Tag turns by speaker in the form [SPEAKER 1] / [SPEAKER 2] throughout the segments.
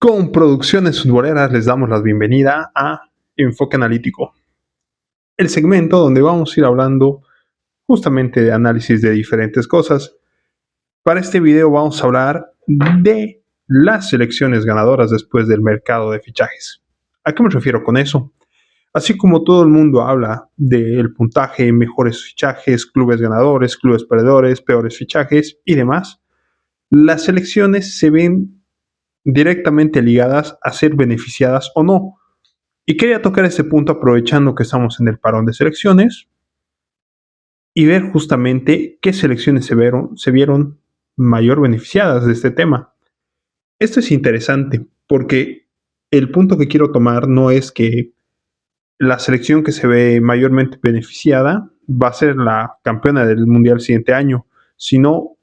[SPEAKER 1] Con Producciones Futboleras les damos la bienvenida a Enfoque Analítico, el segmento donde vamos a ir hablando justamente de análisis de diferentes cosas. Para este video vamos a hablar de las selecciones ganadoras después del mercado de fichajes. ¿A qué me refiero con eso? Así como todo el mundo habla del puntaje, mejores fichajes, clubes ganadores, clubes perdedores, peores fichajes y demás, las selecciones se ven directamente ligadas a ser beneficiadas o no. Y quería tocar este punto aprovechando que estamos en el parón de selecciones y ver justamente qué selecciones se vieron mayor beneficiadas de este tema. Esto es interesante porque el punto que quiero tomar no es que la selección que se ve mayormente beneficiada va a ser la campeona del mundial el siguiente año, sino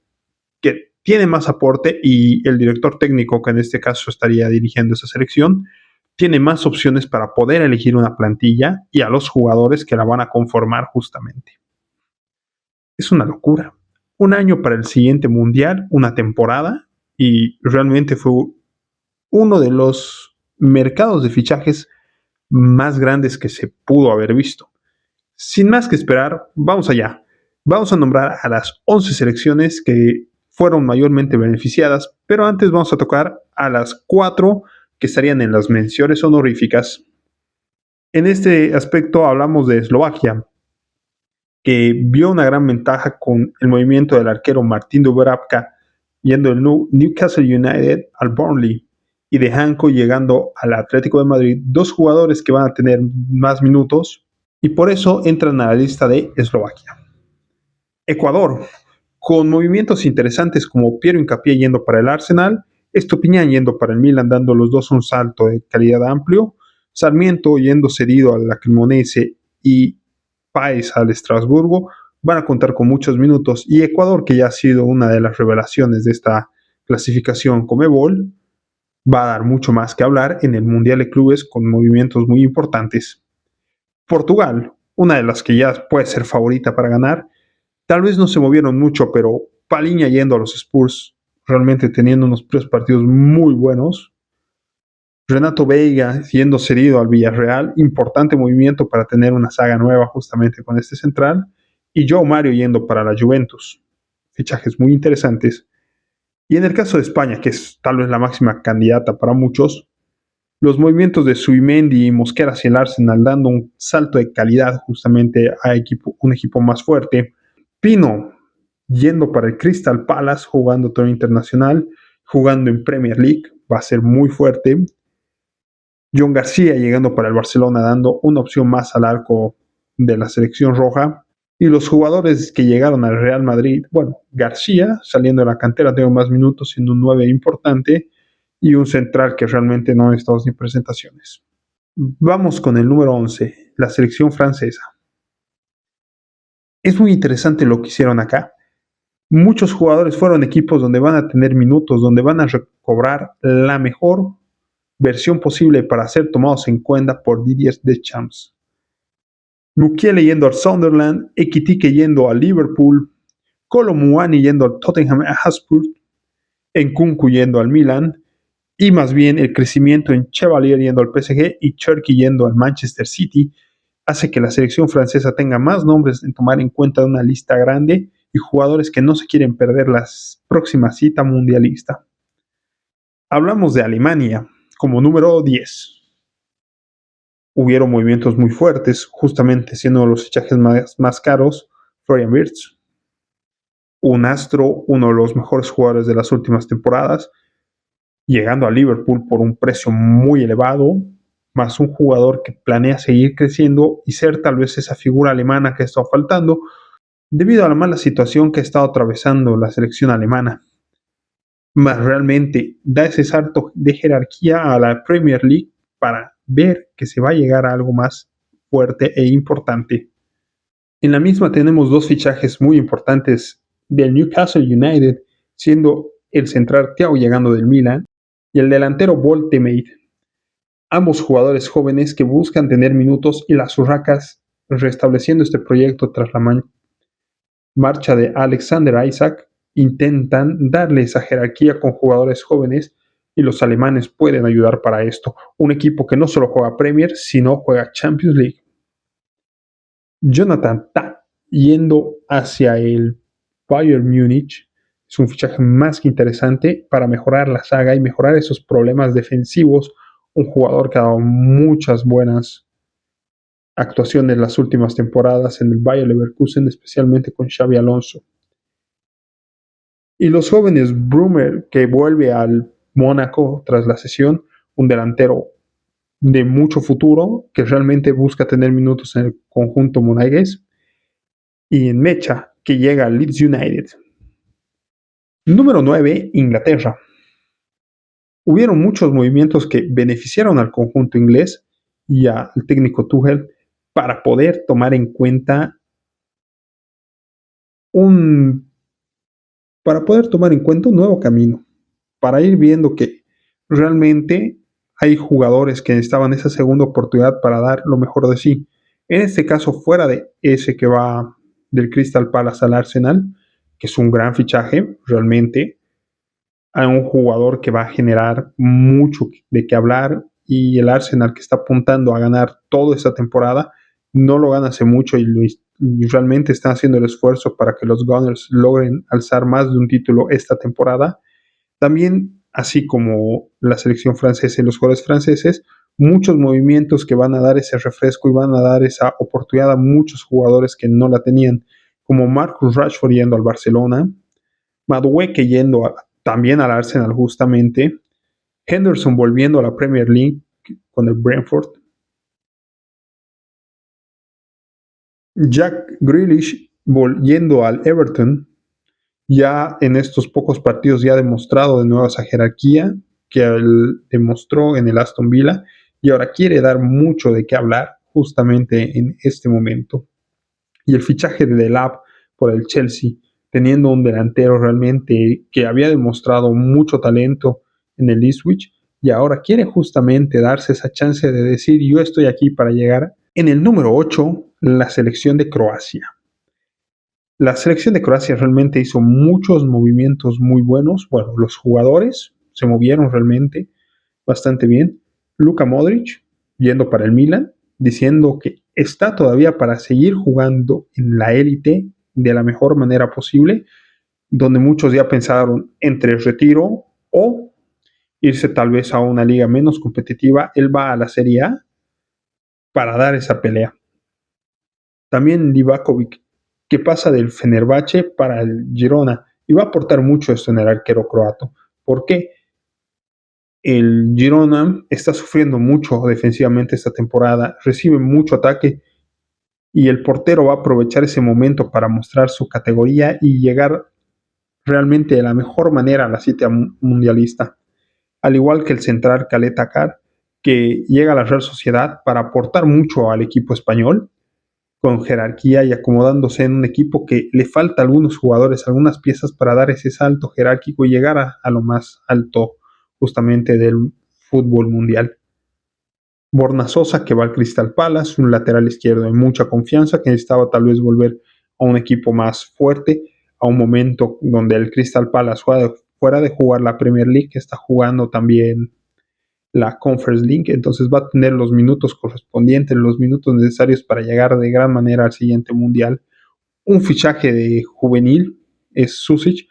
[SPEAKER 1] que tiene más aporte y el director técnico, que en este caso estaría dirigiendo esa selección, tiene más opciones para poder elegir una plantilla y a los jugadores que la van a conformar justamente. Es una locura. Un año para el siguiente mundial, una temporada, y realmente fue uno de los mercados de fichajes más grandes que se pudo haber visto. Sin más que esperar, vamos allá. Vamos a nombrar a las 11 selecciones que fueron mayormente beneficiadas, pero antes vamos a tocar a las 4 que estarían en las menciones honoríficas. En este aspecto hablamos de Eslovaquia, que vio una gran ventaja con el movimiento del arquero Martin Dubravka yendo del Newcastle United al Burnley y de Hanko llegando al Atlético de Madrid, dos jugadores que van a tener más minutos y por eso entran a la lista de Eslovaquia. Ecuador, con movimientos interesantes como Piero Hincapié yendo para el Arsenal, Estupiñán yendo para el Milan, dando los dos un salto de calidad amplio, Sarmiento yendo cedido al Cremonese y Páez al Estrasburgo, van a contar con muchos minutos, y Ecuador, que ya ha sido una de las revelaciones de esta clasificación Conmebol, va a dar mucho más que hablar en el Mundial de Clubes con movimientos muy importantes. Portugal, una de las que ya puede ser favorita para ganar, tal vez no se movieron mucho, pero Palhinha yendo a los Spurs, realmente teniendo unos partidos muy buenos. Renato Veiga siendo cedido al Villarreal, importante movimiento para tener una saga nueva justamente con este central. Y Joao Mario yendo para la Juventus. Fichajes muy interesantes. Y en el caso de España, que es tal vez la máxima candidata para muchos, los movimientos de Zubimendi y Mosquera hacia el Arsenal dando un salto de calidad justamente a un equipo más fuerte. Pino yendo para el Crystal Palace, jugando torneo internacional, jugando en Premier League, va a ser muy fuerte. John García llegando para el Barcelona, dando una opción más al arco de la selección roja. Y los jugadores que llegaron al Real Madrid, bueno, García saliendo de la cantera, tengo más minutos, siendo un 9 importante, y un central que realmente no ha estado sin presentaciones. Vamos con el número 11, la selección francesa. Es muy interesante lo que hicieron acá. Muchos jugadores fueron equipos donde van a tener minutos, donde van a recobrar la mejor versión posible para ser tomados en cuenta por Didier Deschamps. Mukiele yendo al Sunderland, Ekitike yendo al Liverpool, Kolo Muani yendo al Tottenham Hotspur, Nkunku yendo al Milan, y más bien el crecimiento en Chevalier yendo al PSG y Cherki yendo al Manchester City hace que la selección francesa tenga más nombres en tomar en cuenta de una lista grande y jugadores que no se quieren perder la próxima cita mundialista. Hablamos de Alemania como número 10. Hubieron movimientos muy fuertes, justamente siendo los fichajes más caros, Florian Wirtz, un astro, uno de los mejores jugadores de las últimas temporadas, llegando a Liverpool por un precio muy elevado, más un jugador que planea seguir creciendo y ser tal vez esa figura alemana que ha estado faltando debido a la mala situación que ha estado atravesando la selección alemana. Más realmente da ese salto de jerarquía a la Premier League para ver que se va a llegar a algo más fuerte e importante. En la misma tenemos dos fichajes muy importantes del Newcastle United, siendo el central Thiago llegando del Milan y el delantero Voltemade. Ambos jugadores jóvenes que buscan tener minutos y las urracas restableciendo este proyecto tras la marcha de Alexander Isaac intentan darle esa jerarquía con jugadores jóvenes y los alemanes pueden ayudar para esto. Un equipo que no solo juega Premier, sino juega Champions League. Jonathan Tah, yendo hacia el Bayern Múnich, es un fichaje más que interesante para mejorar la saga y mejorar esos problemas defensivos. Un jugador que ha dado muchas buenas actuaciones en las últimas temporadas en el Bayer Leverkusen, especialmente con Xabi Alonso. Y los jóvenes, Brummer, que vuelve al Mónaco tras la cesión, un delantero de mucho futuro, que realmente busca tener minutos en el conjunto monegasque, y en Mecha, que llega al Leeds United. Número 9, Inglaterra. Hubieron muchos movimientos que beneficiaron al conjunto inglés y al técnico Tuchel para poder tomar en cuenta un nuevo camino, para ir viendo que realmente hay jugadores que necesitaban esa segunda oportunidad para dar lo mejor de sí. En este caso, fuera de ese que va del Crystal Palace al Arsenal, que es un gran fichaje realmente, a un jugador que va a generar mucho de qué hablar, y el Arsenal, que está apuntando a ganar toda esta temporada, no lo gana hace mucho y realmente están haciendo el esfuerzo para que los Gunners logren alzar más de un título esta temporada. También, así como la selección francesa y los jugadores franceses, muchos movimientos que van a dar ese refresco y van a dar esa oportunidad a muchos jugadores que no la tenían, como Marcus Rashford yendo al Barcelona, Madueke yendo también al Arsenal justamente, Henderson volviendo a la Premier League con el Brentford, Jack Grealish volviendo al Everton, ya en estos pocos partidos ya ha demostrado de nuevo esa jerarquía que él demostró en el Aston Villa, y ahora quiere dar mucho de qué hablar justamente en este momento. Y el fichaje de Delap por el Chelsea, teniendo un delantero realmente que había demostrado mucho talento en el Ipswich, y ahora quiere justamente darse esa chance de decir: yo estoy aquí para llegar. En el número 8, la selección de Croacia. La selección de Croacia realmente hizo muchos movimientos muy buenos. Bueno, los jugadores se movieron realmente bastante bien. Luka Modric yendo para el Milan, diciendo que está todavía para seguir jugando en la élite de la mejor manera posible, donde muchos ya pensaron entre el retiro o irse tal vez a una liga menos competitiva. Él va a la Serie A para dar esa pelea. También Livakovic, que pasa del Fenerbahce para el Girona, y va a aportar mucho esto en el arquero croato. ¿Por qué? El Girona está sufriendo mucho defensivamente esta temporada, recibe mucho ataque, y el portero va a aprovechar ese momento para mostrar su categoría y llegar realmente de la mejor manera a la cita mundialista. Al igual que el central Khaled Takar, que llega a la Real Sociedad para aportar mucho al equipo español, con jerarquía y acomodándose en un equipo que le falta a algunos jugadores, algunas piezas para dar ese salto jerárquico y llegar a lo más alto justamente del fútbol mundial. Borna Sosa, que va al Crystal Palace, un lateral izquierdo de mucha confianza, que necesitaba tal vez volver a un equipo más fuerte, a un momento donde el Crystal Palace fuera de jugar la Premier League, que está jugando también la Conference League, entonces va a tener los minutos correspondientes, los minutos necesarios para llegar de gran manera al siguiente mundial. Un fichaje de juvenil es Susic,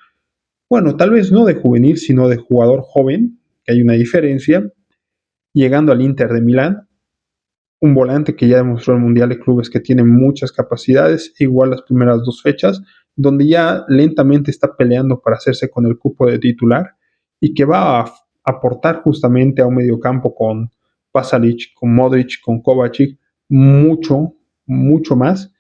[SPEAKER 1] bueno, tal vez no de juvenil, sino de jugador joven, que hay una diferencia, llegando al Inter de Milán, un volante que ya demostró en el Mundial de Clubes que tiene muchas capacidades, igual las primeras dos fechas, donde ya lentamente está peleando para hacerse con el cupo de titular, y que va a aportar justamente a un mediocampo con Pasalic, con Modric, con Kovacic, mucho, mucho más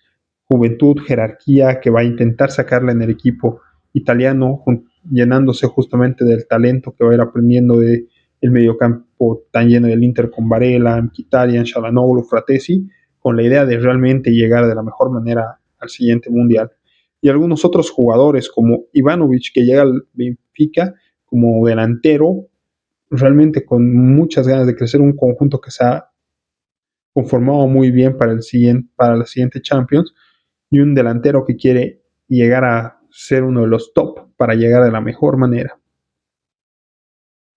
[SPEAKER 1] juventud, jerarquía, que va a intentar sacarla en el equipo italiano, llenándose justamente del talento que va a ir aprendiendo de el mediocampo tan lleno del Inter con Varela, Mkhitaryan, Çalhanoğlu, Fratesi, con la idea de realmente llegar de la mejor manera al siguiente mundial. Y algunos otros jugadores como Ivanovic, que llega al Benfica como delantero, realmente con muchas ganas de crecer, un conjunto que se ha conformado muy bien para la siguiente Champions, y un delantero que quiere llegar a ser uno de los top para llegar de la mejor manera.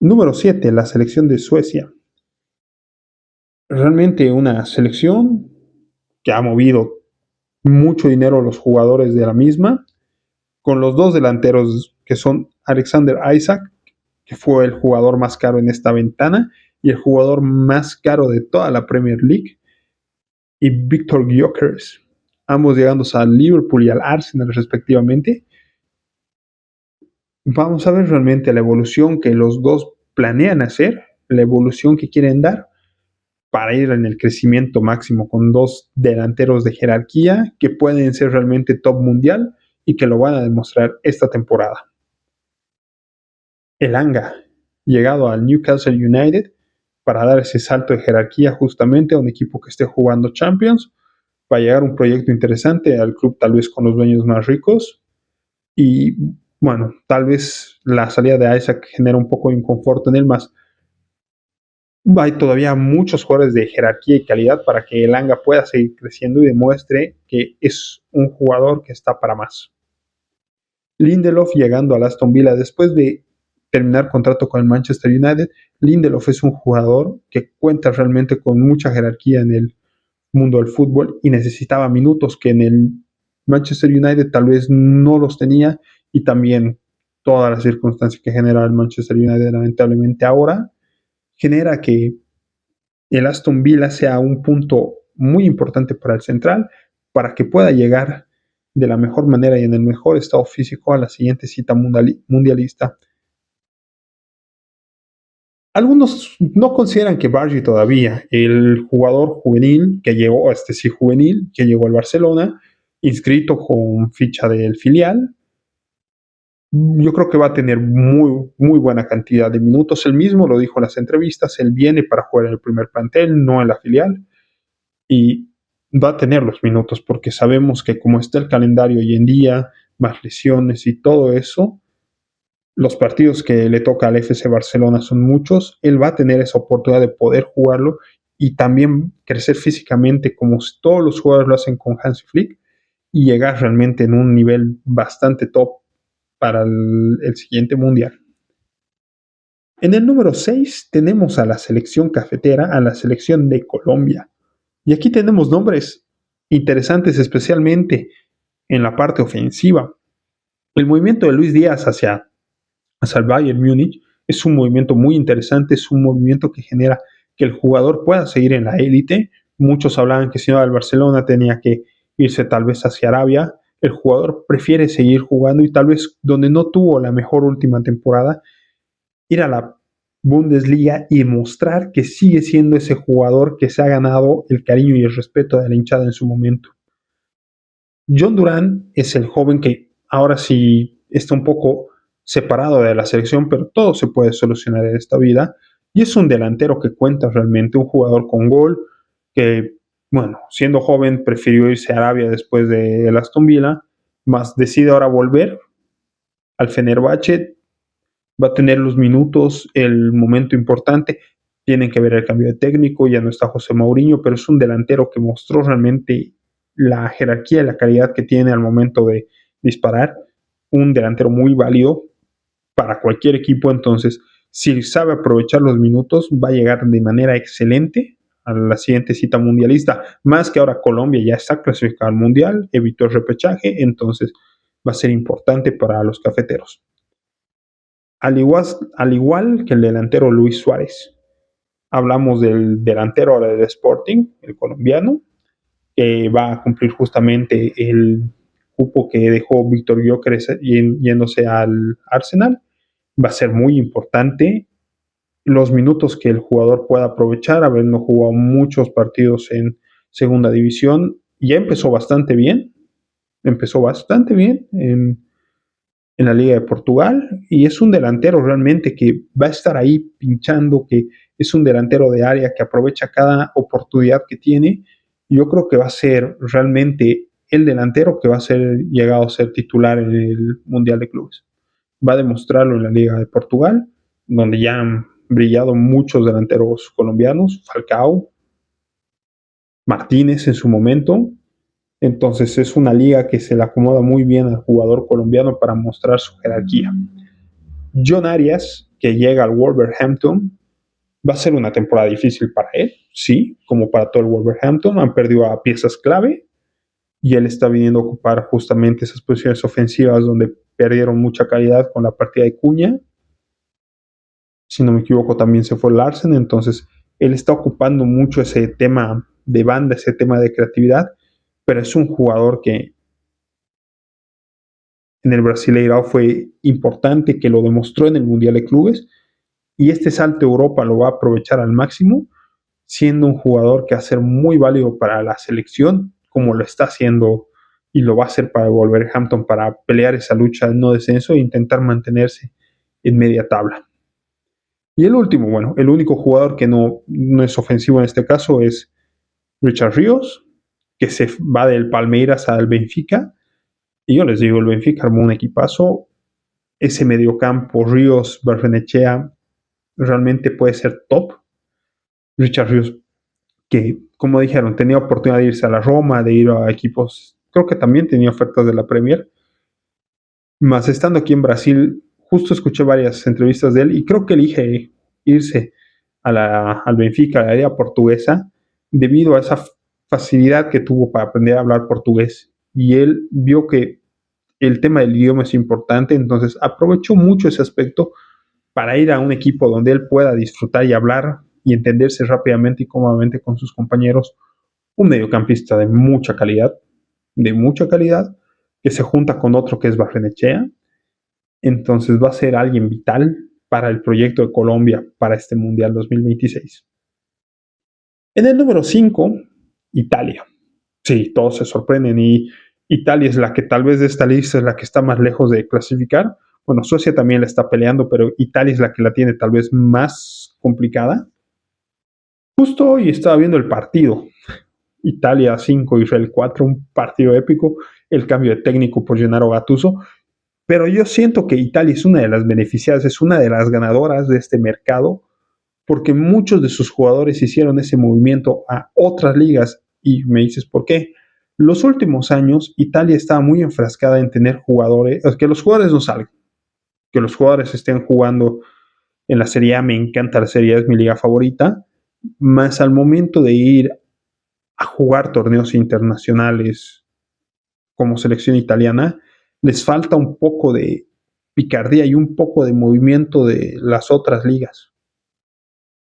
[SPEAKER 1] Número 7, la selección de Suecia. Realmente una selección que ha movido mucho dinero a los jugadores de la misma, con los dos delanteros que son Alexander Isak, que fue el jugador más caro en esta ventana, y el jugador más caro de toda la Premier League, y Victor Gyökeres, ambos llegando al Liverpool y al Arsenal respectivamente. Vamos a ver realmente la evolución que los dos planean hacer, la evolución que quieren dar para ir en el crecimiento máximo con dos delanteros de jerarquía que pueden ser realmente top mundial y que lo van a demostrar esta temporada. Elanga, llegado al Newcastle United para dar ese salto de jerarquía justamente a un equipo que esté jugando Champions. Va a llegar un proyecto interesante al club, tal vez con los dueños más ricos. Y bueno, tal vez la salida de Isaac genera un poco de inconfort en él, más hay todavía muchos jugadores de jerarquía y calidad para que Elanga pueda seguir creciendo y demuestre que es un jugador que está para más. Lindelof llegando al Aston Villa después de terminar contrato con el Manchester United. Lindelof es un jugador que cuenta realmente con mucha jerarquía en el mundo del fútbol y necesitaba minutos que en el Manchester United tal vez no los tenía, y también todas las circunstancias que genera el Manchester United lamentablemente ahora genera que el Aston Villa sea un punto muy importante para el central, para que pueda llegar de la mejor manera y en el mejor estado físico a la siguiente cita mundialista. Algunos no consideran que Bargi todavía, el jugador juvenil que llegó, juvenil, que llegó al Barcelona, inscrito con ficha del filial, yo creo que va a tener muy buena cantidad de minutos. Él mismo lo dijo en las entrevistas, él viene para jugar en el primer plantel, no en la filial, y va a tener los minutos porque sabemos que como está el calendario hoy en día, más lesiones y todo eso, los partidos que le toca al FC Barcelona son muchos, él va a tener esa oportunidad de poder jugarlo y también crecer físicamente como todos los jugadores lo hacen con Hansi Flick y llegar realmente en un nivel bastante top para el siguiente mundial. En el número 6 tenemos a la selección cafetera, a la selección de Colombia. Y aquí tenemos nombres interesantes, especialmente en la parte ofensiva. El movimiento de Luis Díaz hacia el Bayern Múnich es un movimiento muy interesante, es un movimiento que genera que el jugador pueda seguir en la élite. Muchos hablaban que si no al Barcelona tenía que irse tal vez hacia Arabia. El jugador prefiere seguir jugando y tal vez donde no tuvo la mejor última temporada, ir a la Bundesliga y mostrar que sigue siendo ese jugador que se ha ganado el cariño y el respeto de la hinchada en su momento. John Durán es el joven que ahora sí está un poco separado de la selección, pero todo se puede solucionar en esta vida. Y es un delantero que cuenta realmente, un jugador con gol, que, bueno, siendo joven prefirió irse a Arabia después de el Aston Villa, más decide ahora volver al Fenerbahce, va a tener los minutos, el momento importante. Tienen que ver el cambio de técnico, ya no está José Mourinho, pero es un delantero que mostró realmente la jerarquía y la calidad que tiene al momento de disparar. Un delantero muy válido para cualquier equipo, entonces si sabe aprovechar los minutos va a llegar de manera excelente a la siguiente cita mundialista, más que ahora Colombia ya está clasificado al mundial, evitó el repechaje, entonces va a ser importante para los cafeteros. Al igual que el delantero Luis Suárez. Hablamos del delantero ahora del Sporting, el colombiano, que va a cumplir justamente el cupo que dejó Víctor Gyökeres yéndose al Arsenal. Va a ser muy importante los minutos que el jugador pueda aprovechar, habiendo jugado muchos partidos en segunda división. Ya empezó bastante bien en la Liga de Portugal, y es un delantero realmente que va a estar ahí pinchando, que es un delantero de área que aprovecha cada oportunidad que tiene. Yo creo que va a ser realmente el delantero que va a ser llegado a ser titular en el Mundial de Clubes. Va a demostrarlo en la Liga de Portugal, donde ya han brillado muchos delanteros colombianos, Falcao, Martínez en su momento. Entonces es una liga que se le acomoda muy bien al jugador colombiano para mostrar su jerarquía. John Arias, que llega al Wolverhampton. Va a ser una temporada difícil para él, sí, como para todo el Wolverhampton. Han perdido a piezas clave y él está viniendo a ocupar justamente esas posiciones ofensivas donde perdieron mucha calidad con la partida de Cuña. Si no me equivoco, también se fue Larsen, entonces él está ocupando mucho ese tema de banda, ese tema de creatividad, pero es un jugador que en el Brasileirao fue importante, que lo demostró en el Mundial de Clubes, y este salto a Europa lo va a aprovechar al máximo, siendo un jugador que va a ser muy válido para la selección, como lo está haciendo y lo va a hacer para Wolverhampton, para pelear esa lucha de no descenso e intentar mantenerse en media tabla. Y el último, bueno, el único jugador que no es ofensivo en este caso es Richard Ríos, que se va del Palmeiras al Benfica. Y yo les digo, el Benfica armó un equipazo. Ese mediocampo, Ríos, Barrenechea, realmente puede ser top. Richard Ríos, que como dijeron, tenía oportunidad de irse a la Roma, de ir a equipos, creo que también tenía ofertas de la Premier. Más estando aquí en Brasil, justo escuché varias entrevistas de él y creo que elige irse al Benfica, a la liga portuguesa, debido a esa facilidad que tuvo para aprender a hablar portugués. Y él vio que el tema del idioma es importante, entonces aprovechó mucho ese aspecto para ir a un equipo donde él pueda disfrutar y hablar y entenderse rápidamente y cómodamente con sus compañeros. Un mediocampista de mucha calidad, que se junta con otro que es Barrenechea. Entonces va a ser alguien vital para el proyecto de Colombia para este Mundial 2026. En el número 5, Italia. Sí, todos se sorprenden y Italia es la que tal vez de esta lista es la que está más lejos de clasificar. Bueno, Suecia también la está peleando, pero Italia es la que la tiene tal vez más complicada. Justo hoy estaba viendo el partido. Italia 5, Israel 4, un partido épico. El cambio de técnico por Gennaro Gattuso. Pero yo siento que Italia es una de las beneficiadas, es una de las ganadoras de este mercado, porque muchos de sus jugadores hicieron ese movimiento a otras ligas. Y me dices, ¿por qué? Los últimos años, Italia estaba muy enfrascada en tener jugadores, que los jugadores no salgan, que los jugadores estén jugando en la Serie A. Me encanta la Serie A, es mi liga favorita. Más al momento de ir a jugar torneos internacionales como selección italiana, les falta un poco de picardía y un poco de movimiento de las otras ligas.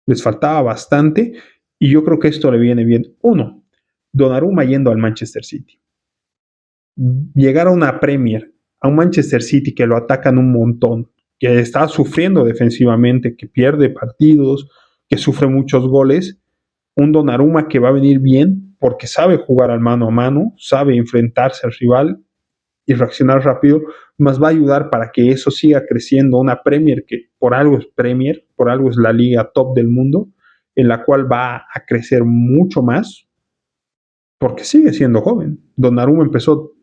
[SPEAKER 1] Les faltaba bastante y yo creo que esto le viene bien. Uno, Donnarumma yendo al Manchester City. Llegar a una Premier, a un Manchester City que lo atacan un montón, que está sufriendo defensivamente, que pierde partidos, que sufre muchos goles. Un Donnarumma que va a venir bien porque sabe jugar al mano a mano, sabe enfrentarse al rival y reaccionar rápido, más va a ayudar para que eso siga creciendo. Una Premier que por algo es Premier, por algo es la liga top del mundo, en la cual va a crecer mucho más, porque sigue siendo joven. Donnarumma empezó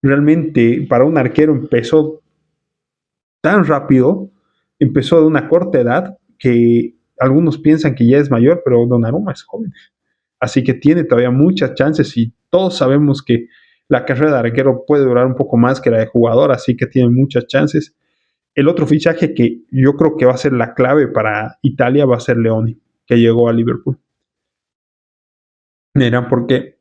[SPEAKER 1] realmente, para un arquero empezó tan rápido, empezó de una corta edad, que algunos piensan que ya es mayor, pero Donnarumma es joven. Así que tiene todavía muchas chances y todos sabemos que la carrera de arquero puede durar un poco más que la de jugador, así que tiene muchas chances. El otro fichaje que yo creo que va a ser la clave para Italia va a ser Leoni, que llegó a Liverpool. Mira, porque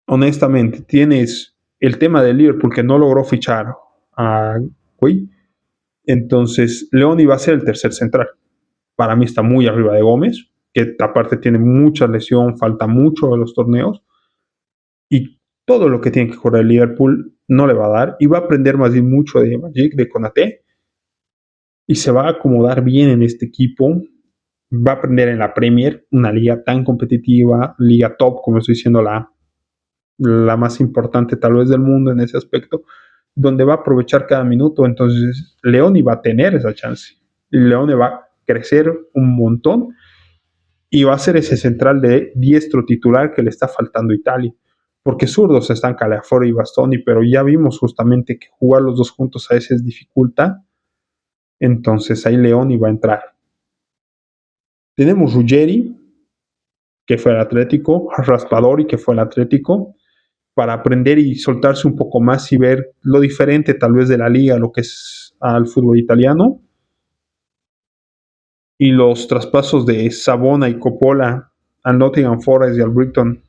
[SPEAKER 1] honestamente tienes el tema de Liverpool que no logró fichar a Gui, entonces Leoni va a ser el tercer central. Para mí está muy arriba de Gómez, que aparte tiene mucha lesión, falta mucho de los torneos, y todo lo que tiene que correr Liverpool no le va a dar, y va a aprender más bien mucho de Magic, de Konaté, y se va a acomodar bien en este equipo. Va a aprender en la Premier, una liga tan competitiva, liga top, como estoy diciendo, la más importante tal vez del mundo en ese aspecto, donde va a aprovechar cada minuto. Entonces Leoni va a tener esa chance, Leoni va a crecer un montón y va a ser ese central de diestro titular que le está faltando a Italia, porque zurdos están Calafiori y Bastoni, pero ya vimos justamente que jugar los dos juntos a veces dificulta. Entonces ahí Leoni va a entrar. Tenemos Ruggeri, que fue el Atlético, Raspadori, que fue el Atlético. para aprender y soltarse un poco más y ver lo diferente tal vez de la liga, lo que es al fútbol italiano, y los traspasos de Savona y Coppola al Nottingham Forest y al Brighton.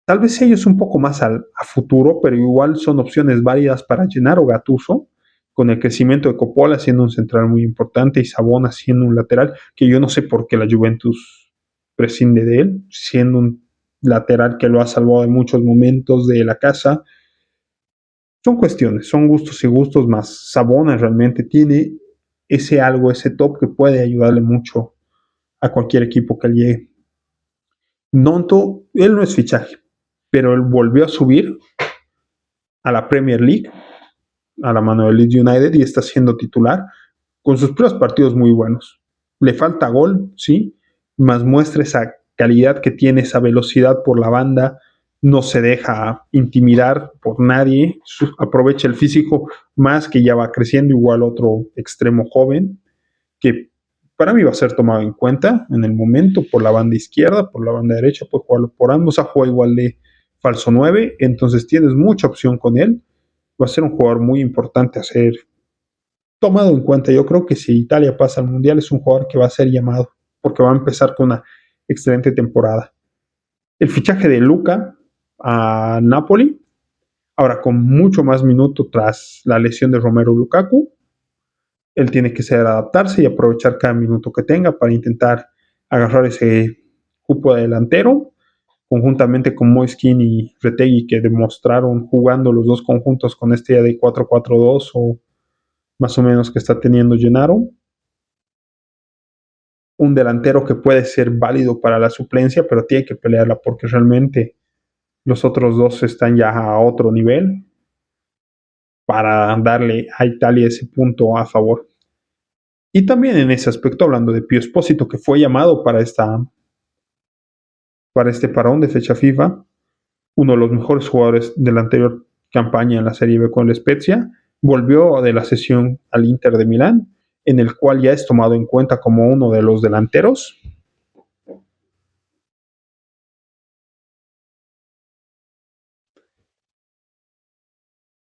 [SPEAKER 1] Tal vez ellos un poco más a futuro, pero igual son opciones válidas para Gennaro Gattuso, con el crecimiento de Coppola siendo un central muy importante y Savona siendo un lateral, que yo no sé por qué la Juventus prescinde de él, siendo un lateral que lo ha salvado de muchos momentos de la casa. Son cuestiones, son gustos y gustos, más Savona realmente tiene ese algo, ese top que puede ayudarle mucho a cualquier equipo que llegue. Nonto, él no es fichaje, pero él volvió a subir a la Premier League, a la mano del Leeds United, y está siendo titular con sus primeros partidos muy buenos. Le falta gol, sí, más muestra esa calidad que tiene, esa velocidad por la banda, no se deja intimidar por nadie, aprovecha el físico más, que ya va creciendo, igual otro extremo joven, que para mí va a ser tomado en cuenta en el momento por la banda izquierda, por la banda derecha, puede jugarlo por ambos, a jugar igual de falso 9, entonces tienes mucha opción con él, va a ser un jugador muy importante a ser tomado en cuenta. Yo creo que si Italia pasa al Mundial es un jugador que va a ser llamado, porque va a empezar con una excelente temporada. El fichaje de Luca a Napoli, ahora con mucho más minuto tras la lesión de Romelu Lukaku, él tiene que saber adaptarse y aprovechar cada minuto que tenga para intentar agarrar ese cupo de delantero, conjuntamente con Moiskin y Retegui, que demostraron jugando los dos conjuntos con este día de 4-4-2 o más o menos que está teniendo Gennaro. Un delantero que puede ser válido para la suplencia, pero tiene que pelearla porque realmente los otros dos están ya a otro nivel para darle a Italia ese punto a favor. Y también en ese aspecto, hablando de Pio Esposito, que fue llamado para este parón de fecha FIFA, uno de los mejores jugadores de la anterior campaña en la Serie B con el Spezia, volvió de la sesión al Inter de Milán, en el cual ya es tomado en cuenta como uno de los delanteros.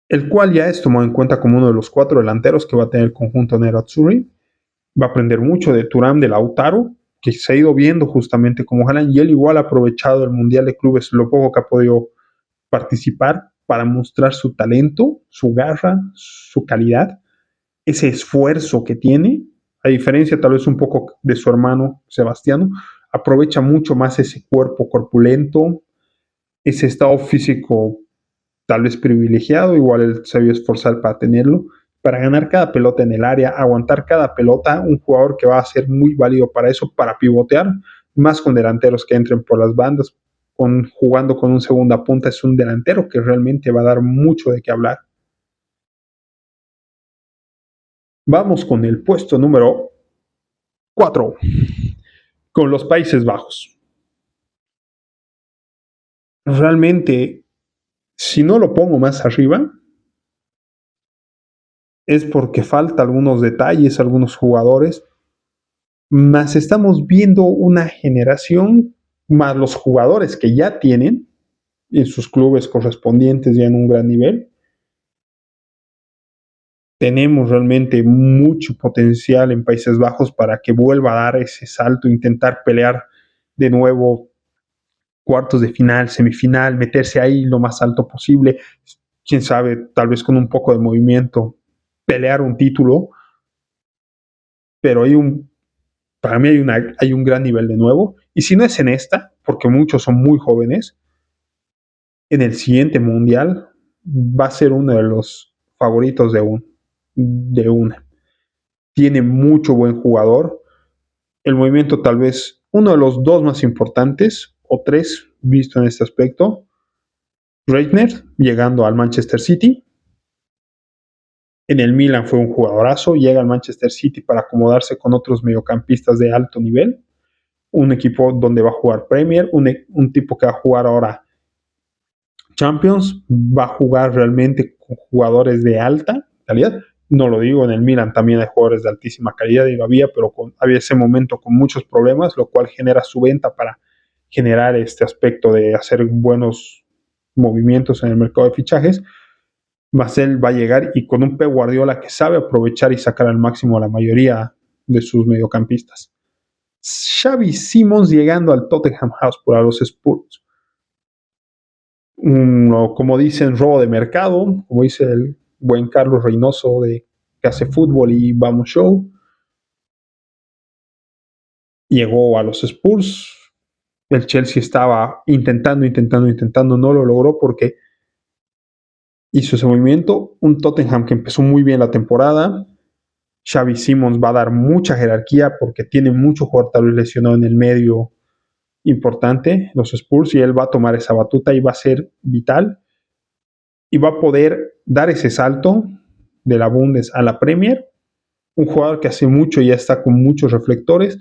[SPEAKER 1] El cual ya es tomado en cuenta como uno de los 4 delanteros que va a tener el conjunto Nerazzurri. Va a aprender mucho de Thuram, de Lautaro, que se ha ido viendo justamente como Haaland, y él igual ha aprovechado el Mundial de Clubes, lo poco que ha podido participar, para mostrar su talento, su garra, su calidad, ese esfuerzo que tiene, a diferencia tal vez un poco de su hermano Sebastiano, aprovecha mucho más ese cuerpo corpulento, ese estado físico tal vez privilegiado, igual él se había esforzar para tenerlo, para ganar cada pelota en el área, aguantar cada pelota, un jugador que va a ser muy válido para eso, para pivotear, más con delanteros que entren por las bandas, jugando con un segunda punta, es un delantero que realmente va a dar mucho de qué hablar. Vamos con el puesto número 4, con los Países Bajos. Realmente, si no lo pongo más arriba, es porque falta algunos detalles, algunos jugadores, más estamos viendo una generación, más los jugadores que ya tienen en sus clubes correspondientes ya en un gran nivel. Tenemos realmente mucho potencial en Países Bajos para que vuelva a dar ese salto, intentar pelear de nuevo cuartos de final, semifinal, meterse ahí lo más alto posible, quién sabe, tal vez con un poco de movimiento, pelear un título, pero para mí hay un gran nivel de nuevo, y si no es en esta, porque muchos son muy jóvenes, en el siguiente mundial va a ser uno de los favoritos de una. Tiene mucho buen jugador, el movimiento tal vez uno de los 2 más importantes, o 3 visto en este aspecto, Reitner llegando al Manchester City. En el Milan fue un jugadorazo, llega al Manchester City para acomodarse con otros mediocampistas de alto nivel, un equipo donde va a jugar Premier, un tipo que va a jugar ahora Champions, va a jugar realmente con jugadores de alta calidad. No lo digo, en el Milan también hay jugadores de altísima calidad y lo había, pero había ese momento con muchos problemas, lo cual genera su venta para generar este aspecto de hacer buenos movimientos en el mercado de fichajes, Marcel va a llegar y con un Pep Guardiola que sabe aprovechar y sacar al máximo a la mayoría de sus mediocampistas. Xavi Simons llegando al Tottenham Hotspur, a los Spurs. Como dicen, robo de mercado, como dice el buen Carlos Reynoso de que hace fútbol y vamos show. Llegó a los Spurs. El Chelsea estaba intentando, no lo logró porque hizo ese movimiento. Un Tottenham que empezó muy bien la temporada. Xavi Simons va a dar mucha jerarquía porque tiene mucho jugador tal vez lesionado en el medio importante, los Spurs, y él va a tomar esa batuta y va a ser vital y va a poder dar ese salto de la Bundes a la Premier. Un jugador que hace mucho ya está con muchos reflectores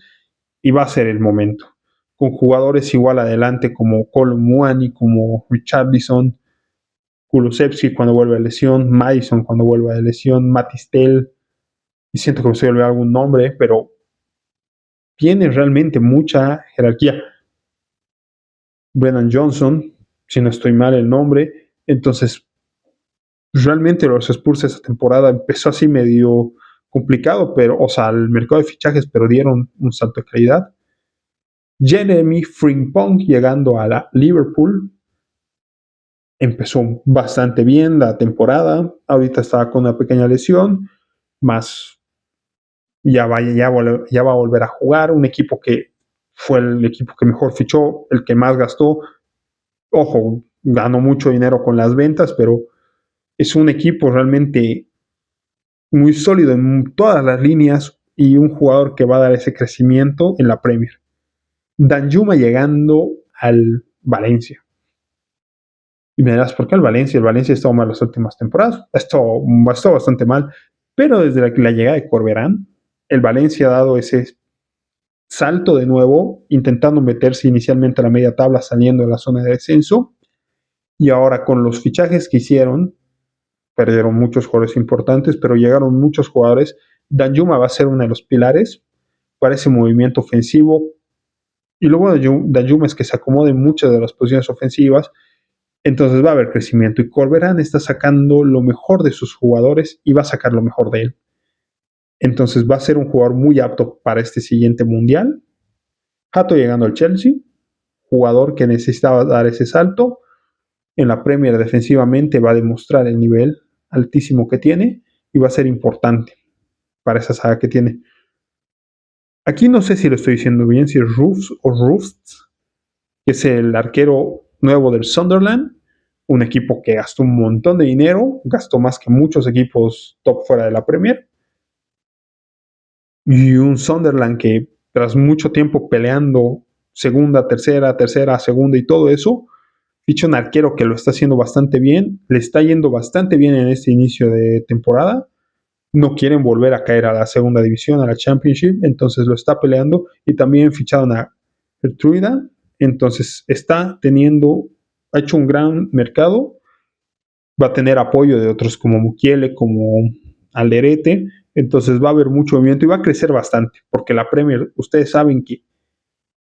[SPEAKER 1] y va a ser el momento. Con jugadores igual adelante como Kolo Muani, como Richarlison, Kulusevski cuando vuelve a lesión, Madison cuando vuelve a lesión, Matistel, y siento que me estoy olvidando algún nombre, pero tiene realmente mucha jerarquía. Brennan Johnson, si no estoy mal el nombre, entonces realmente los Spurs esa temporada empezó así medio complicado, pero, o sea, el mercado de fichajes, pero dieron un salto de calidad. Jeremy Frimpong llegando a la Liverpool, empezó bastante bien la temporada, ahorita estaba con una pequeña lesión, más ya va a volver a jugar, un equipo que fue el equipo que mejor fichó, el que más gastó, ojo, ganó mucho dinero con las ventas, pero es un equipo realmente muy sólido en todas las líneas y un jugador que va a dar ese crecimiento en la Premier. Danjuma llegando al Valencia. Y me dirás, ¿por qué el Valencia? El Valencia ha estado mal las últimas temporadas. Ha estado bastante mal. Pero desde la llegada de Corberán, el Valencia ha dado ese salto de nuevo, intentando meterse inicialmente a la media tabla, saliendo de la zona de descenso. Y ahora con los fichajes que hicieron, perdieron muchos jugadores importantes, pero llegaron muchos jugadores. Danjuma va a ser uno de los pilares para ese movimiento ofensivo. Y luego Danjuma es que se acomode en muchas de las posiciones ofensivas. Entonces va a haber crecimiento y Corberán está sacando lo mejor de sus jugadores y va a sacar lo mejor de él. Entonces va a ser un jugador muy apto para este siguiente mundial. Hato llegando al Chelsea, jugador que necesitaba dar ese salto. En la Premier defensivamente va a demostrar el nivel altísimo que tiene y va a ser importante para esa saga que tiene. Aquí no sé si lo estoy diciendo bien, si es Roofs o Roofs, que es el arquero nuevo del Sunderland, un equipo que gastó un montón de dinero, gastó más que muchos equipos top fuera de la Premier, y un Sunderland que tras mucho tiempo peleando segunda, tercera, segunda y todo eso, ficha un arquero que lo está haciendo bastante bien, le está yendo bastante bien en este inicio de temporada, no quieren volver a caer a la segunda división, a la Championship, entonces lo está peleando, y también ficharon a Gertruida, entonces ha hecho un gran mercado, va a tener apoyo de otros como Mukiele, como Alderete, entonces va a haber mucho movimiento y va a crecer bastante, porque la Premier, ustedes saben que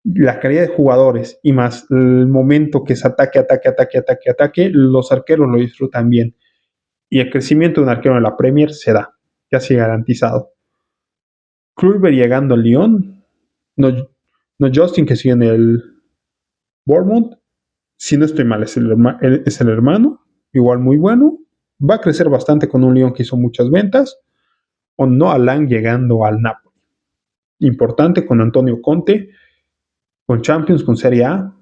[SPEAKER 1] la calidad de jugadores y más el momento que es ataque, los arqueros lo disfrutan bien. Y el crecimiento de un arquero en la Premier se da, casi garantizado. Kluivert llegando al Lyon, no Justin que sigue en el Bournemouth, si no estoy mal, es el hermano, igual muy bueno, va a crecer bastante con un Lyon que hizo muchas ventas. O Noah Lang llegando al Napoli, importante con Antonio Conte, con Champions, con Serie A,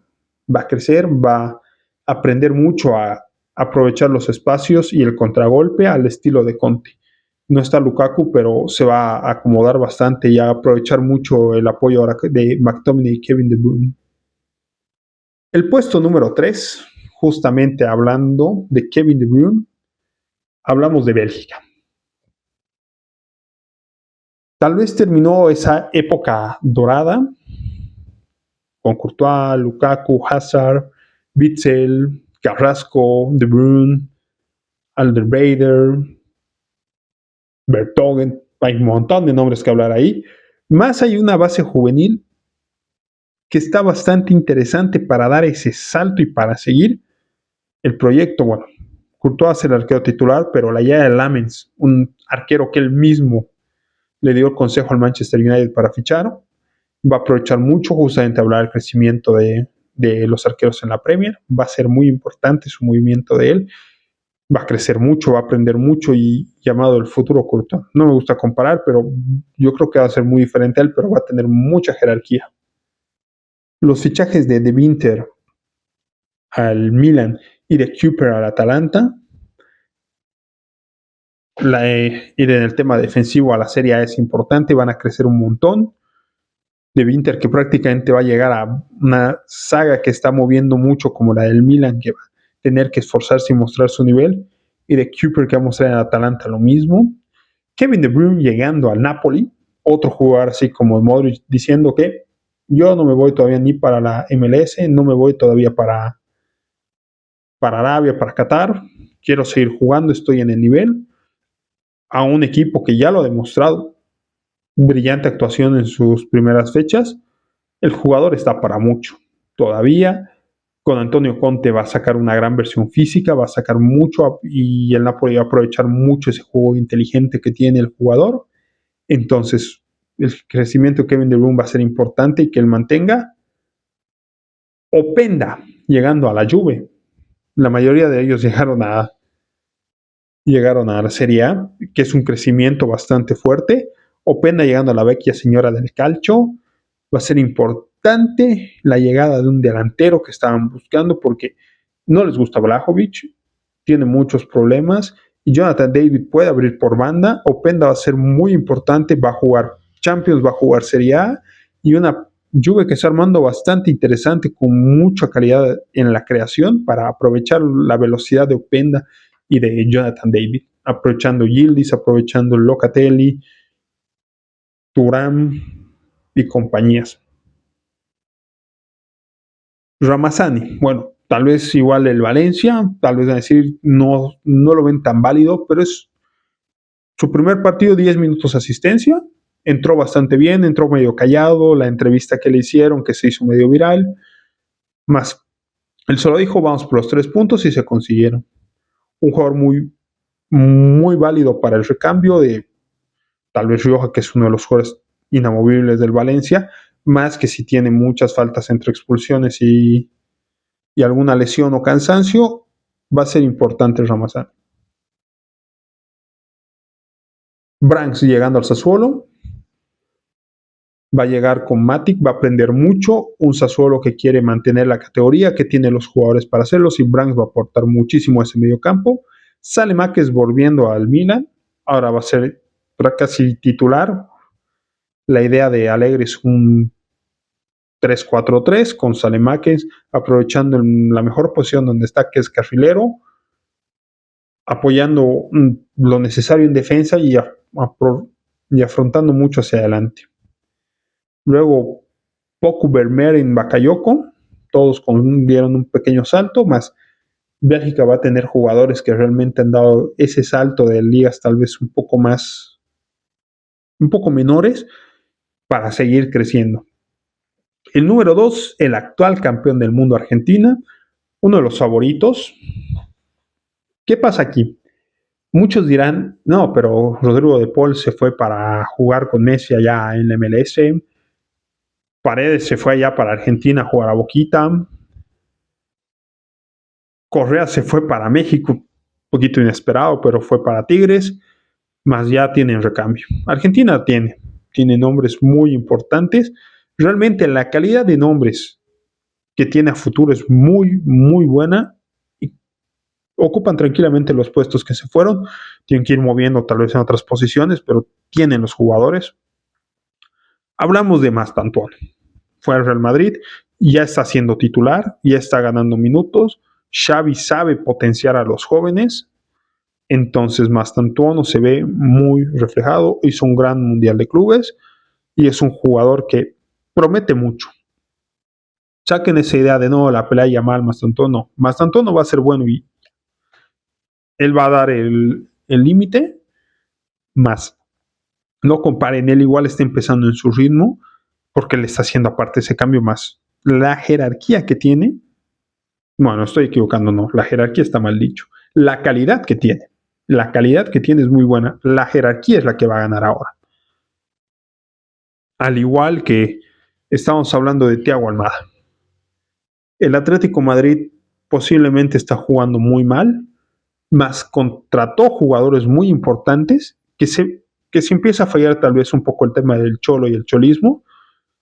[SPEAKER 1] va a crecer, va a aprender mucho a aprovechar los espacios y el contragolpe al estilo de Conte. No está Lukaku, pero se va a acomodar bastante y a aprovechar mucho el apoyo ahora de McTominay y Kevin De Bruyne. El puesto número 3, justamente hablando de Kevin De Bruyne, hablamos de Bélgica. Tal vez terminó esa época dorada con Courtois, Lukaku, Hazard, Witsel, Carrasco, De Bruyne, Alderweireld, Vertonghen, hay un montón de nombres que hablar ahí. Más hay una base juvenil que está bastante interesante para dar ese salto y para seguir. el proyecto, bueno, Courtois es el arquero titular, pero la llegada de Lamens, un arquero que él mismo le dio el consejo al Manchester United para fichar, va a aprovechar mucho justamente hablar del crecimiento de los arqueros en la Premier, va a ser muy importante su movimiento de él, va a crecer mucho, va a aprender mucho y llamado el futuro Courtois. No me gusta comparar, pero yo creo que va a ser muy diferente a él, pero va a tener mucha jerarquía. Los fichajes de Winter al Milan y de Cooper al Atalanta, ir en el tema defensivo a la Serie A es importante, van a crecer un montón. De Winter que prácticamente va a llegar a una saga que está moviendo mucho como la del Milan, que va a tener que esforzarse y mostrar su nivel, y de Cooper que va a mostrar en Atalanta lo mismo. Kevin De Bruyne llegando al Napoli, otro jugador así como Modric diciendo que yo no me voy todavía ni para la MLS, no me voy todavía para Arabia, para Qatar, quiero seguir jugando, estoy en el nivel, a un equipo que ya lo ha demostrado, brillante actuación en sus primeras fechas, el jugador está para mucho. Todavía con Antonio Conte va a sacar una gran versión física, va a sacar mucho y el Napoli va a aprovechar mucho ese juego inteligente que tiene el jugador. Entonces, el crecimiento de Kevin De Bruyne va a ser importante y que él mantenga. Openda llegando a la Juve. La mayoría de ellos llegaron a la Serie A, que es un crecimiento bastante fuerte. Openda llegando a la vecchia señora del calcio. Va a ser importante la llegada de un delantero que estaban buscando porque no les gusta Vlahovic, tiene muchos problemas y Jonathan David puede abrir por banda. Openda va a ser muy importante, va a jugar Champions, va a jugar Serie A y una Juve que está armando bastante interesante con mucha calidad en la creación para aprovechar la velocidad de Openda y de Jonathan David, aprovechando Yildiz, aprovechando Locatelli, Thuram y compañías. Ramazani, bueno, tal vez igual el Valencia, tal vez van a decir no lo ven tan válido, pero es su primer partido, 10 minutos de asistencia, entró bastante bien, entró medio callado, la entrevista que le hicieron, que se hizo medio viral, más él solo dijo vamos por los 3 puntos y se consiguieron. Un jugador muy, muy válido para el recambio de tal vez Rioja, que es uno de los jugadores inamovibles del Valencia, más que si tiene muchas faltas entre expulsiones y alguna lesión o cansancio, va a ser importante el Ramazán. Branks llegando al Sassuolo, va a llegar con Matic, va a aprender mucho, un Sassuolo que quiere mantener la categoría, que tiene los jugadores para hacerlo, y Branks va a aportar muchísimo a ese medio campo. Salemaques volviendo al Milan, ahora va a ser casi titular. La idea de Allegri es un 3-4-3 con Salemaques aprovechando la mejor posición donde está, que es carrilero, apoyando lo necesario en defensa y afrontando mucho hacia adelante. Luego, Poku Vermeer en Bakayoko, todos dieron un pequeño salto, más Bélgica va a tener jugadores que realmente han dado ese salto de ligas tal vez un poco menores para seguir creciendo. El número 2, el actual campeón del mundo Argentina, uno de los favoritos. ¿Qué pasa aquí? Muchos dirán, no, pero Rodrigo de Paul se fue para jugar con Messi allá en la MLS. Paredes se fue allá para Argentina a jugar a Boquita. Correa se fue para México, un poquito inesperado, pero fue para Tigres. Más ya tienen recambio. Argentina tiene nombres muy importantes. Realmente la calidad de nombres que tiene a futuro es muy, muy buena. Ocupan tranquilamente los puestos que se fueron, tienen que ir moviendo tal vez en otras posiciones, pero tienen los jugadores. Hablamos de Mastantuono, fue al Real Madrid, ya está siendo titular, ya está ganando minutos, Xavi sabe potenciar a los jóvenes, entonces Mastantuono se ve muy reflejado, hizo un gran mundial de clubes y es un jugador que promete mucho. Saquen esa idea de no, la pelea ya mal, Mastantuono. Mastantuono va a ser bueno y él va a dar el límite, más no comparen, él igual está empezando en su ritmo, porque le está haciendo aparte ese cambio, más la jerarquía que tiene, Bueno, estoy equivocando, no. La jerarquía está mal dicho. La calidad que tiene. La calidad que tiene es muy buena. La jerarquía es la que va a ganar ahora. Al igual que estamos hablando de Thiago Almada. El Atlético Madrid posiblemente está jugando muy mal, más contrató jugadores muy importantes que se empieza a fallar tal vez un poco el tema del cholo y el cholismo,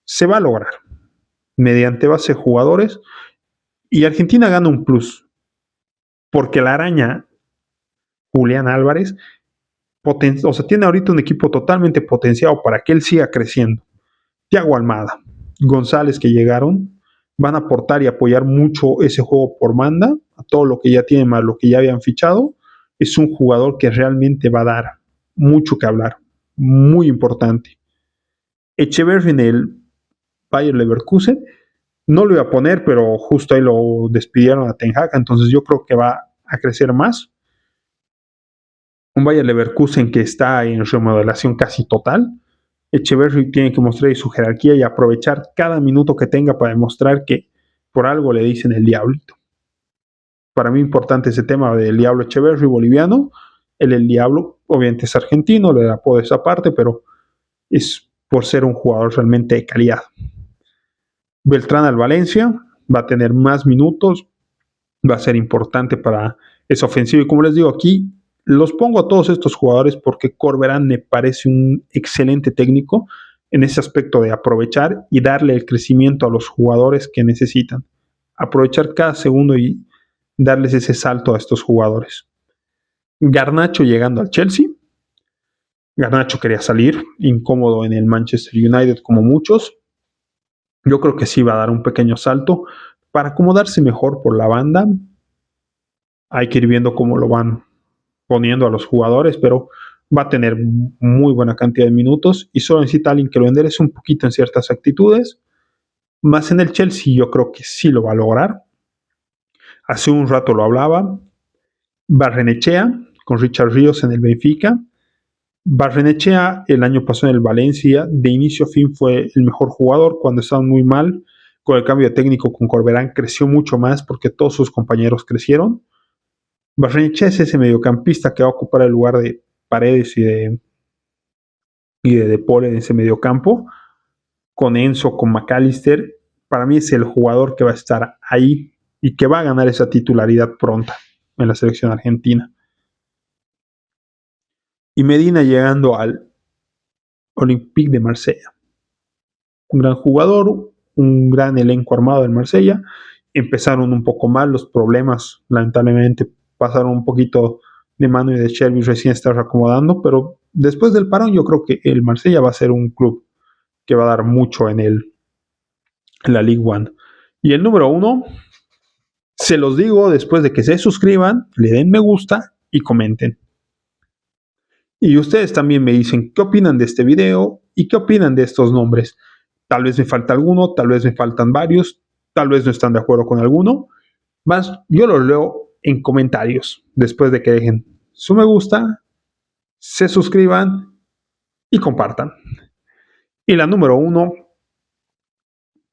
[SPEAKER 1] se va a lograr mediante base de jugadores y Argentina gana un plus porque la araña Julián Álvarez o sea, tiene ahorita un equipo totalmente potenciado para que él siga creciendo. Thiago Almada, González que llegaron, van a aportar y apoyar mucho ese juego por banda, a todo lo que ya tienen más lo que ya habían fichado. Es un jugador que realmente va a dar mucho que hablar, muy importante. Echeverri en el Bayer Leverkusen, no lo iba a poner, pero justo ahí lo despidieron a Ten Hag, entonces yo creo que va a crecer más. Un Bayer Leverkusen que está en remodelación casi total. Echeverri tiene que mostrar su jerarquía y aprovechar cada minuto que tenga para demostrar que por algo le dicen el diablito. Para mí importante ese tema del diablo Echeverri boliviano. El diablo obviamente es argentino, le da por esa parte, pero es por ser un jugador realmente de calidad. Beltrán al Valencia va a tener más minutos, va a ser importante para esa ofensiva. Y como les digo aquí, los pongo a todos estos jugadores porque Corberán me parece un excelente técnico en ese aspecto de aprovechar y darle el crecimiento a los jugadores que necesitan. Aprovechar cada segundo y darles ese salto a estos jugadores. Garnacho llegando al Chelsea. Garnacho quería salir, incómodo en el Manchester United como muchos. Yo creo que sí va a dar un pequeño salto para acomodarse mejor por la banda. Hay que ir viendo cómo lo van poniendo a los jugadores, pero va a tener muy buena cantidad de minutos y solo necesita alguien que lo enderece un poquito en ciertas actitudes. Más en el Chelsea yo creo que sí lo va a lograr. Hace un rato lo hablaba. Barrenechea con Richard Ríos en el Benfica. Barrenechea el año pasado en el Valencia, de inicio a fin fue el mejor jugador cuando estaban muy mal. Con el cambio de técnico con Corberán creció mucho más porque todos sus compañeros crecieron. Barrenechea es ese mediocampista que va a ocupar el lugar de Paredes y de Paul en ese mediocampo. Con Enzo, con McAllister, para mí es el jugador que va a estar ahí y que va a ganar esa titularidad pronta en la selección argentina. Y Medina llegando al Olympique de Marsella. Un gran jugador, un gran elenco armado del Marsella. Empezaron un poco mal los problemas, lamentablemente pasaron un poquito de mano y de Shelby recién está reacomodando, pero después del parón yo creo que el Marsella va a ser un club que va a dar mucho en la League One. Y el número 1, se los digo después de que se suscriban, le den me gusta y comenten. Y ustedes también me dicen qué opinan de este video y qué opinan de estos nombres. Tal vez me falta alguno, tal vez me faltan varios, tal vez no están de acuerdo con alguno. Más, yo los leo en comentarios después de que dejen su me gusta, se suscriban y compartan. Y la número 1,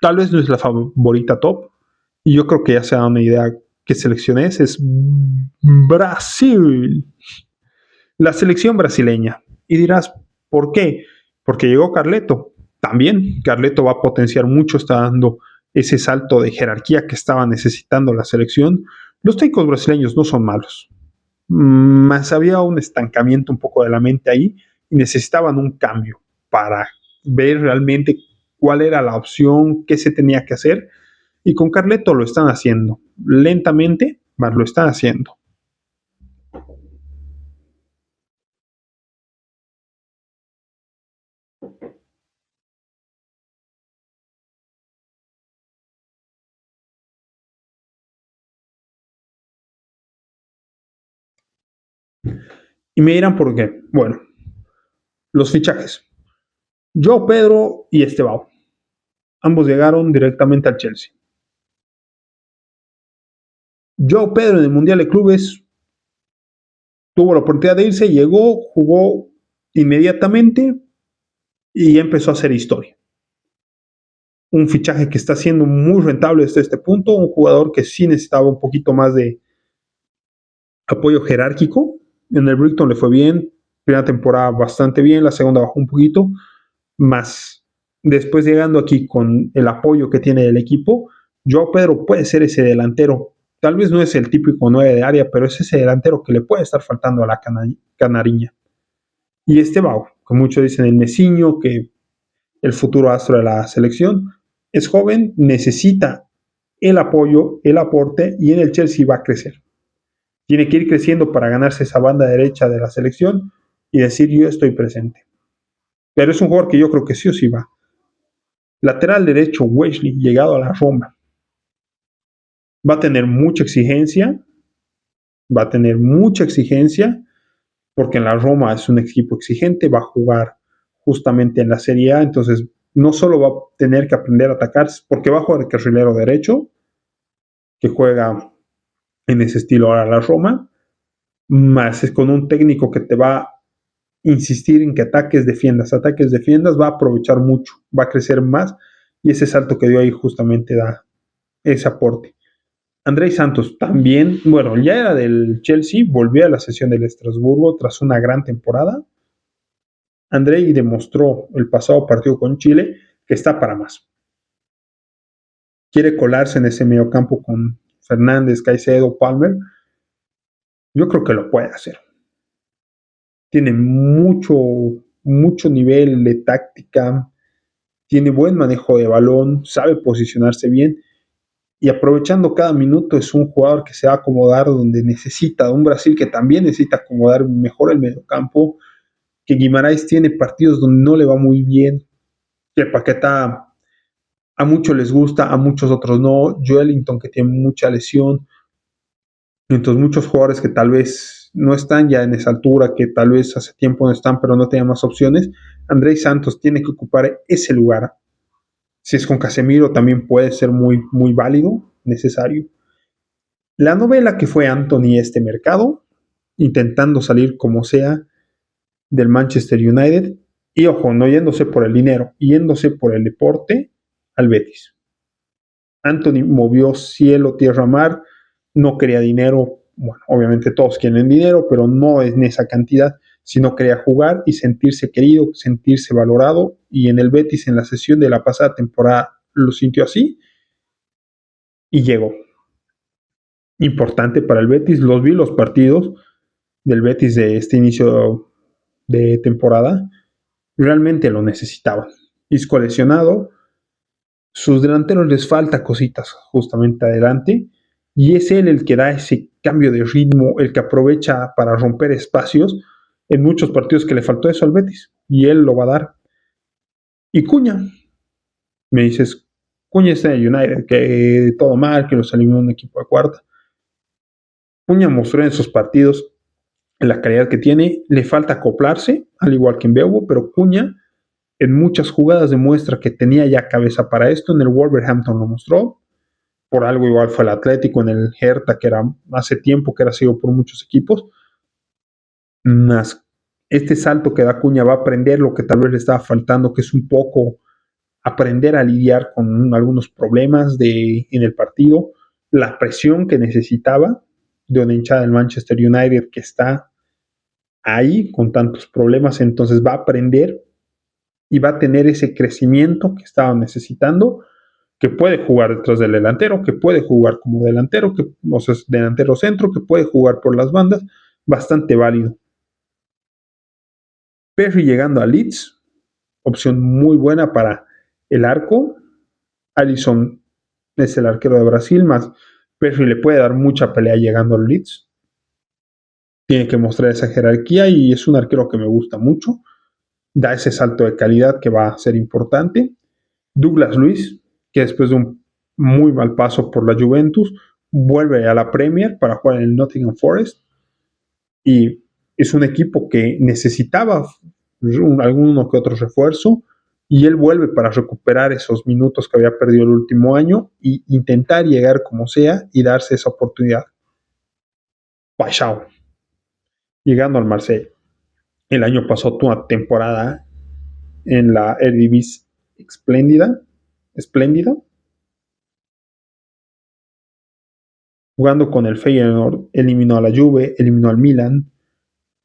[SPEAKER 1] tal vez no es la favorita top, y yo creo que ya se da una idea que seleccioné, es Brasil. La selección brasileña. Y dirás, ¿por qué? Porque llegó Carleto. También Carleto va a potenciar mucho, está dando ese salto de jerarquía que estaba necesitando la selección. Los técnicos brasileños no son malos, más había un estancamiento un poco de la mente ahí y necesitaban un cambio para ver realmente cuál era la opción, qué se tenía que hacer. Y con Carleto lo están haciendo lentamente, mas lo están haciendo. Y me dirán por qué. Bueno, los fichajes. Joao Pedro y Estebao. Ambos llegaron directamente al Chelsea. Joao Pedro en el Mundial de Clubes tuvo la oportunidad de irse, llegó, jugó inmediatamente y empezó a hacer historia. un fichaje que está siendo muy rentable desde este punto, un jugador que sí necesitaba un poquito más de apoyo jerárquico. En el Brighton le fue bien, primera temporada bastante bien, la segunda bajó un poquito, más después llegando aquí con el apoyo que tiene el equipo, Joao Pedro puede ser ese delantero. Tal vez no es el típico 9 de área, pero es ese delantero que le puede estar faltando a la canariña. Y este Bau, que muchos dicen el Mesiño, que el futuro astro de la selección, es joven, necesita el apoyo, el aporte, y en el Chelsea va a crecer. Tiene que ir creciendo para ganarse esa banda derecha de la selección y decir yo estoy presente. Pero es un jugador que yo creo que sí o sí va. Lateral derecho, Wesley, llegado a la Roma. Va a tener mucha exigencia, porque en la Roma es un equipo exigente, va a jugar justamente en la Serie A, entonces no solo va a tener que aprender a atacar, porque va a jugar el carrilero derecho, que juega en ese estilo ahora la Roma, más es con un técnico que te va a insistir en que ataques, defiendas, va a aprovechar mucho, va a crecer más, y ese salto que dio ahí justamente da ese aporte. Andrei Santos también, bueno, ya era del Chelsea, volvió a la sesión del Estrasburgo tras una gran temporada. Andrei demostró el pasado partido con Chile que está para más. Quiere colarse en ese mediocampo con Fernández, Caicedo, Palmer. Yo creo que lo puede hacer. Tiene mucho nivel de táctica, tiene buen manejo de balón, sabe posicionarse bien y aprovechando cada minuto es un jugador que se va a acomodar donde necesita, un Brasil que también necesita acomodar mejor el mediocampo, que Guimarães tiene partidos donde no le va muy bien, que Paquetá a muchos les gusta, a muchos otros no, Joelinton que tiene mucha lesión, entonces muchos jugadores que tal vez no están ya en esa altura, que tal vez hace tiempo no están, pero no tenían más opciones. Andrés Santos tiene que ocupar ese lugar. Si es con Casemiro también puede ser muy válido, necesario. La novela que fue Anthony este mercado, intentando salir como sea del Manchester United, y ojo, no yéndose por el dinero, yéndose por el deporte al Betis. Anthony movió cielo, tierra, mar, no quería dinero, bueno, obviamente todos quieren dinero, pero no en esa cantidad, sino quería jugar y sentirse querido, sentirse valorado, y en el Betis en la sesión de la pasada temporada lo sintió así y llegó. Importante para el Betis, vi los partidos del Betis de este inicio de temporada, realmente lo necesitaban. Isco lesionado, sus delanteros les falta cositas justamente adelante, y es él el que da ese cambio de ritmo, el que aprovecha para romper espacios en muchos partidos que le faltó eso al Betis, y él lo va a dar. Y Cuña, me dices, Cuña está en United, que todo mal, que los eliminó un equipo de cuarta. Cuña mostró en esos partidos la calidad que tiene, le falta acoplarse, al igual que en Beubo, pero Cuña en muchas jugadas demuestra que tenía ya cabeza para esto. En el Wolverhampton lo mostró, por algo igual fue el Atlético, en el Hertha, que era hace tiempo que era sido por muchos equipos. Más este salto que da Cuña va a aprender lo que tal vez le estaba faltando, que es un poco aprender a lidiar con algunos problemas en el partido, la presión que necesitaba de una hinchada del Manchester United que está ahí con tantos problemas, entonces va a aprender y va a tener ese crecimiento que estaba necesitando, que puede jugar detrás del delantero, que puede jugar como delantero, o sea, delantero centro, que puede jugar por las bandas, bastante válido. Perry llegando a Leeds, opción muy buena para el arco. Alisson es el arquero de Brasil, más Perry le puede dar mucha pelea llegando al Leeds. Tiene que mostrar esa jerarquía y es un arquero que me gusta mucho. Da ese salto de calidad que va a ser importante. Douglas Luiz, que después de un muy mal paso por la Juventus, vuelve a la Premier para jugar en el Nottingham Forest, y es un equipo que necesitaba alguno que otro refuerzo, y él vuelve para recuperar esos minutos que había perdido el último año e intentar llegar como sea y darse esa oportunidad. Paixão, llegando al Marseille. El año pasó toda temporada en la Eredivisie espléndida, espléndido. Jugando con el Feyenoord, eliminó a la Juve, eliminó al Milan,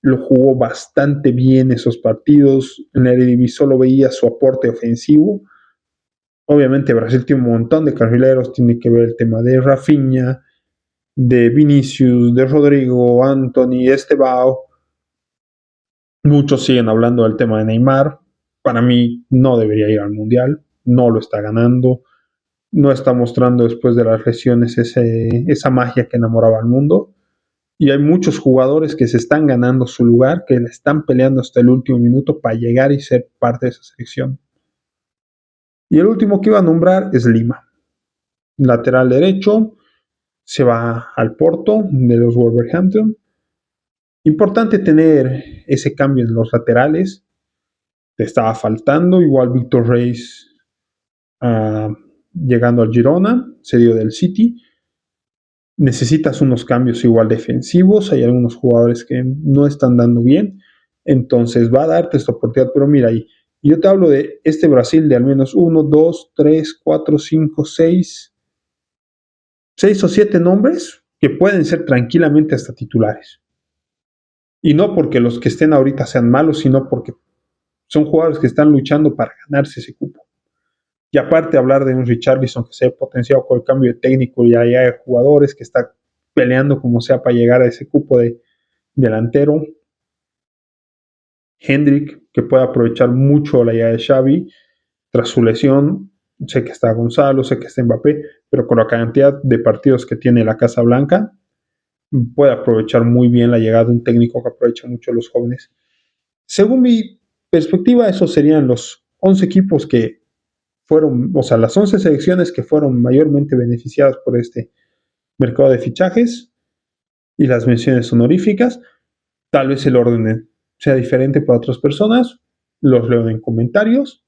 [SPEAKER 1] lo jugó bastante bien esos partidos. En la Eredivisie solo veía su aporte ofensivo. Obviamente Brasil tiene un montón de carrileros, tiene que ver el tema de Rafinha, de Vinicius, de Rodrigo, Anthony, Estebao. Muchos siguen hablando del tema de Neymar. Para mí no debería ir al Mundial, no lo está ganando, no está mostrando después de las lesiones esa magia que enamoraba al mundo. Y hay muchos jugadores que se están ganando su lugar, que le están peleando hasta el último minuto para llegar y ser parte de esa selección. Y el último que iba a nombrar es Lima. Lateral derecho, se va al Porto de los Wolverhampton. Importante tener ese cambio en los laterales. Te estaba faltando. Igual Víctor Reis llegando al Girona, cedido del City. Necesitas unos cambios igual defensivos. Hay algunos jugadores que no están dando bien. Entonces va a darte esta oportunidad. Pero mira ahí, yo te hablo de este Brasil de al menos 1, 2, 3, 4, 5, 6 o 7 nombres que pueden ser tranquilamente hasta titulares. Y no porque los que estén ahorita sean malos, sino porque son jugadores que están luchando para ganarse ese cupo. Y aparte hablar de un Richarlison que se ha potenciado con el cambio de técnico y hay jugadores que están peleando como sea para llegar a ese cupo de delantero. Hendrick, que puede aprovechar mucho la llegada de Xavi tras su lesión. Sé que está Gonzalo, sé que está Mbappé, pero con la cantidad de partidos que tiene la Casa Blanca, puede aprovechar muy bien la llegada de un técnico que aprovecha mucho a los jóvenes. Según mi perspectiva, esos serían los 11 equipos que fueron, o sea, las 11 selecciones que fueron mayormente beneficiadas por este mercado de fichajes y las menciones honoríficas. Tal vez el orden sea diferente para otras personas. Los leo en comentarios.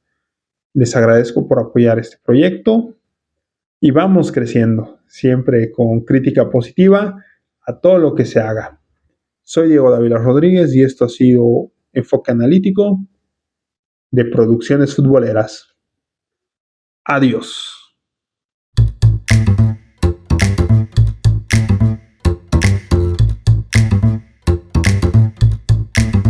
[SPEAKER 1] Les agradezco por apoyar este proyecto y vamos creciendo, siempre con crítica positiva a todo lo que se haga. Soy Diego Dávila Rodríguez y esto ha sido Enfoque Analítico de Producciones Futboleras. Adiós.